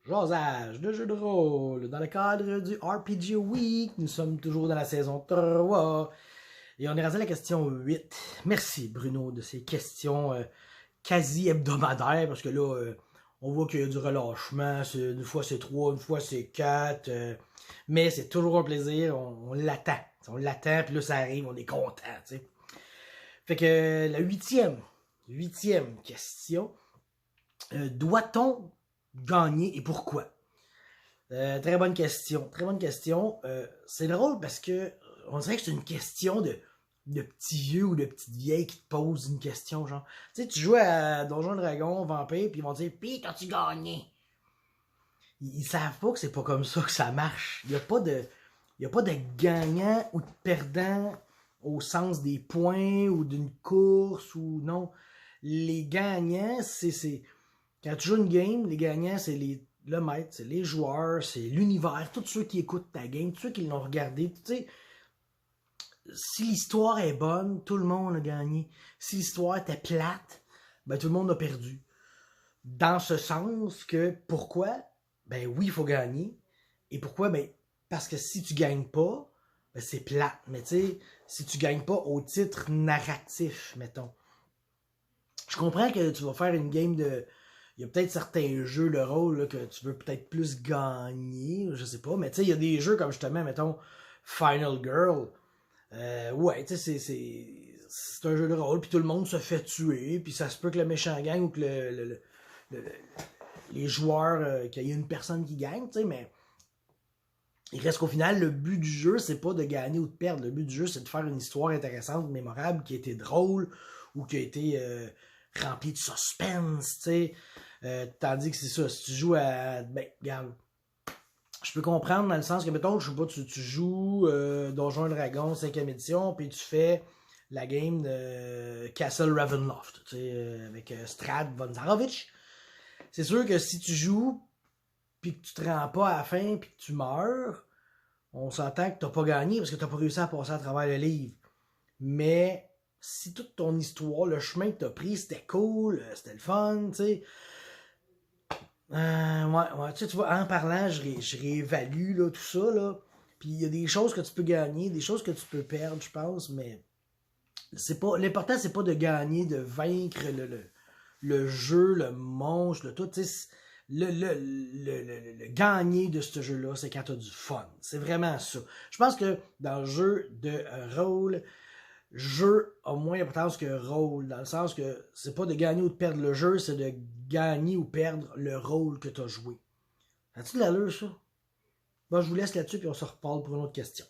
Jasage de jeux de rôle. Dans le cadre du RPG Week, nous sommes toujours dans la saison 3. Et on est rendu à la question 8. Merci Bruno de ces questions quasi hebdomadaires, parce que là, on voit qu'il y a du relâchement. Une fois c'est 3, une fois c'est 4. Mais c'est toujours un plaisir, on l'attend. On l'attend, puis là ça arrive, on est content. T'sais. Fait que la huitième question. Doit-on gagner et pourquoi? Très bonne question. Très bonne question. C'est drôle parce que on dirait que c'est une question de petits vieux ou de petites vieilles qui te posent une question, genre. Tu sais, tu joues à Donjons Dragons, Vampire, puis ils vont dire pis t'as-tu gagné? Ils savent pas que c'est pas comme ça que ça marche. Il y a pas de gagnant ou de perdant au sens des points ou d'une course ou non. Les gagnants, c'est quand tu joues une game, les gagnants, c'est le maître, c'est les joueurs, c'est l'univers, tous ceux qui écoutent ta game, tous ceux qui l'ont regardé. Tu sais, si l'histoire est bonne, tout le monde a gagné. Si l'histoire était plate, ben tout le monde a perdu. Dans ce sens que, pourquoi? Ben oui, il faut gagner. Et pourquoi? Ben parce que si tu gagnes pas, ben c'est plate. Mais tu sais, si tu gagnes pas au titre narratif, mettons. Je comprends que tu vas faire une game de... Il y a peut-être certains jeux, le rôle, là, que tu veux peut-être plus gagner, je sais pas. Mais tu sais, il y a des jeux comme justement, mettons, Final Girl. Ouais, tu sais, c'est un jeu de rôle, puis tout le monde se fait tuer, puis ça se peut que le méchant gagne ou que les joueurs, qu'il y ait une personne qui gagne, tu sais, mais il reste qu'au final, le but du jeu, c'est pas de gagner ou de perdre. Le but du jeu, c'est de faire une histoire intéressante, mémorable, qui a été drôle, ou qui a été remplie de suspense, tu sais. Tandis que c'est ça, si tu joues à... Ben, regarde, je peux comprendre dans le sens que, mettons, je sais pas, tu joues Donjons Dragons 5e édition, puis tu fais la game de Castle Ravenloft, tu sais, avec Strad von Zarovich. C'est sûr que si tu joues, puis que tu te rends pas à la fin, puis que tu meurs, on s'entend que t'as pas gagné parce que t'as pas réussi à passer à travers le livre. Mais si toute ton histoire, le chemin que t'as pris, c'était cool, c'était le fun, tu sais. Ouais, tu vois, en parlant, je réévalue là, tout ça, là. Puis il y a des choses que tu peux gagner, des choses que tu peux perdre, je pense, mais c'est pas. L'important, c'est pas de gagner, de vaincre le jeu, le monstre, le tout. Tu sais, le gagner de ce jeu-là, c'est quand t'as du fun. C'est vraiment ça. Je pense que dans le jeu de rôle, jeu a moins d'importance que rôle, dans le sens que c'est pas de gagner ou de perdre le jeu, c'est de gagner ou perdre le rôle que t'as joué. As-tu de l'allure, ça? Bon, je vous laisse là-dessus, puis on se reparle pour une autre question.